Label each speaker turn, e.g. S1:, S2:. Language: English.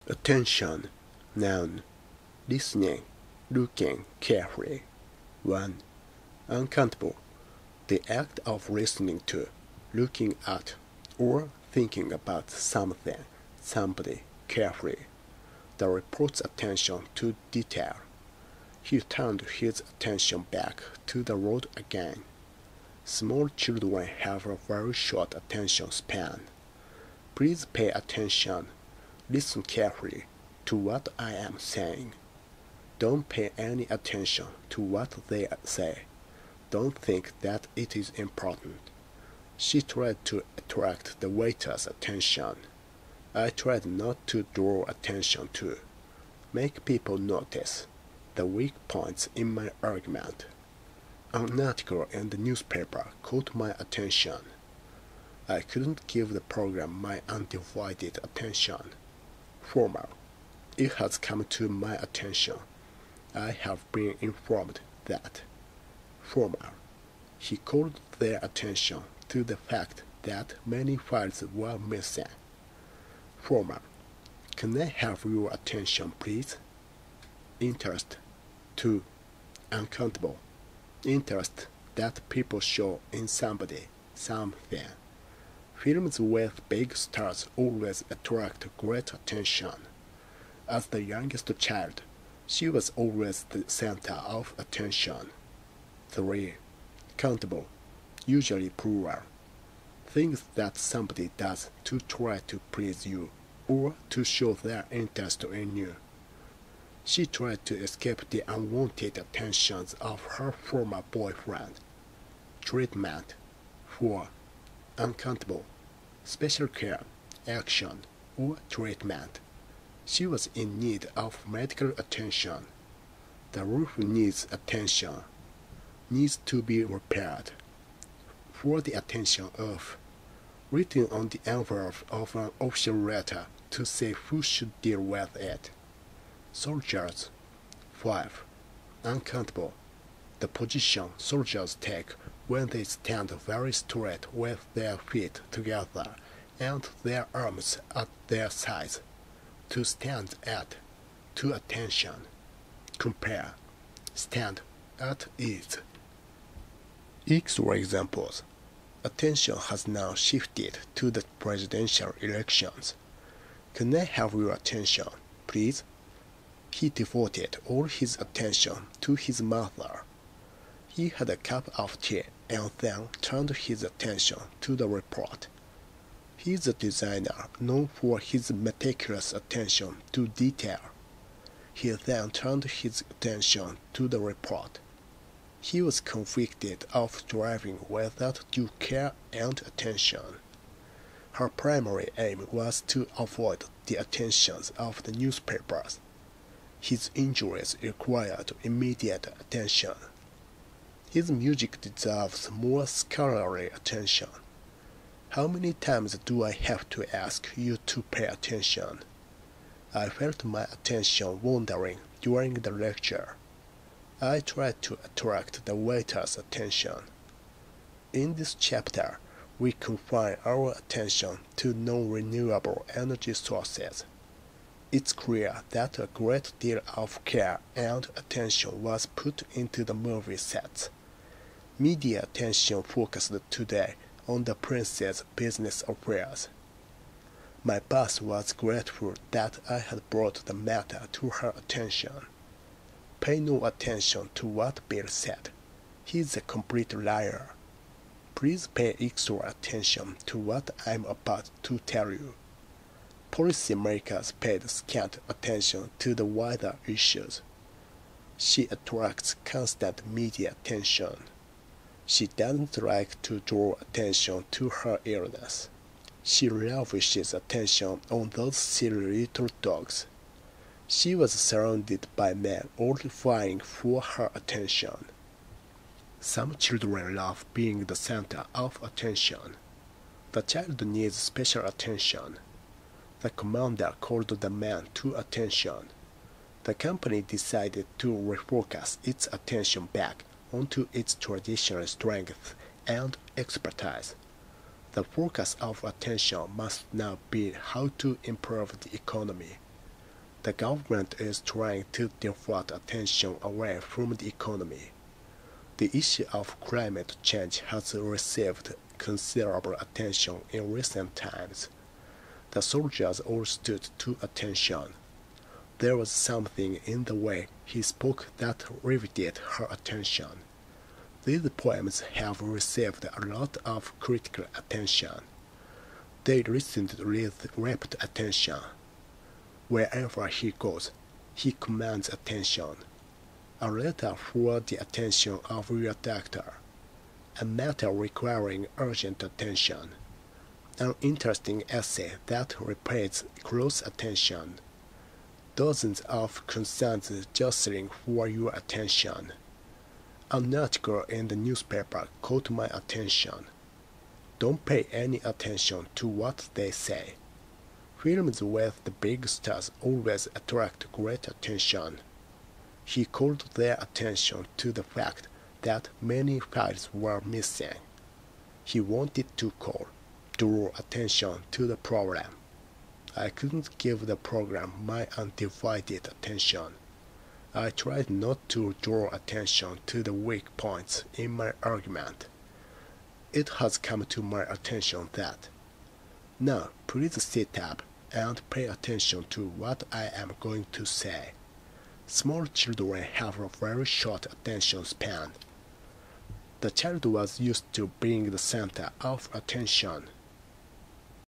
S1: Attention, noun, listening, looking carefully. 1. Uncountable, the act of listening to, looking at, or thinking about something, somebody carefully. The report's attention to detail. He turned his attention back to the road again. Small children have a very short attention span. Please pay attention. Listen carefully to what I am saying. Don't pay any attention to what they say. Don't think that it is important. She tried to attract the waiter's attention. I tried not to draw attention to. Make people notice the weak points in my argument. An article in the newspaper caught my attention. I couldn't give the program my undivided attention. Formal. It has come to my attention. I have been informed that. Formal. He called their attention to the fact that many files were missing. Formal. Can I have your attention, please? Interest. 2. Uncountable. Interest that people show in somebody, something. Films with big stars always attract great attention. As the youngest child, she was always the center of attention. 3. Countable, usually plural. Things that somebody does to try to please you or to show their interest in you. She tried to escape the unwanted attentions of her former boyfriend. Treatment. 4. Uncountable, special care, action, or treatment. She was in need of medical attention. The roof needs attention, needs to be repaired. For the attention of, written on the envelope of an official letter to say who should deal with it. Soldiers. 5. Uncountable, the position soldiers take when they stand very straight with their feet together and their arms at their sides. To stand at, to attention. Compare, stand at ease. Extra examples. Attention has now shifted to the presidential elections. Can I have your attention, please? He devoted all his attention to his mother. He had a cup of tea and then turned his attention to the report. He is a designer known for his meticulous attention to detail. He then turned his attention to the report. He was convicted of driving without due care and attention. Her primary aim was to avoid the attentions of the newspapers. His injuries required immediate attention. His music deserves more scholarly attention. How many times do I have to ask you to pay attention? I felt my attention wandering during the lecture. I tried to attract the waiter's attention. In this chapter, we confine our attention to non-renewable energy sources. It's clear that a great deal of care and attention was put into the movie sets. Media attention focused today on the prince's business affairs. My boss was grateful that I had brought the matter to her attention. Pay no attention to what Bill said. He's a complete liar. Please pay extra attention to what I'm about to tell you. Policymakers paid scant attention to the wider issues. She attracts constant media attention. She doesn't like to draw attention to her illness. She lavishes attention on those silly little dogs. She was surrounded by men all vying for her attention. Some children love being the center of attention. The child needs special attention. The commander called the man to attention. The company decided to refocus its attention back onto its traditional strength and expertise. The focus of attention must now be how to improve the economy. The government is trying to divert attention away from the economy. The issue of climate change has received considerable attention in recent times. The soldiers all stood to attention. There was something in the way he spoke that riveted her attention. These poems have received a lot of critical attention. They listened with rapt attention. Wherever he goes, he commands attention. A letter for the attention of your doctor. A matter requiring urgent attention. An interesting essay that repays close attention. Dozens of concerns jostling for your attention. An article in the newspaper caught my attention. Don't pay any attention to what they say. Films with the big stars always attract great attention. He called their attention to the fact that many files were missing. He wanted to draw attention to the problem. I couldn't give the program my undivided attention. I tried not to draw attention to the weak points in my argument. It has come to my attention that, now please sit up and pay attention to what I am going to say. Small children have a very short attention span. The child was used to being the center of attention.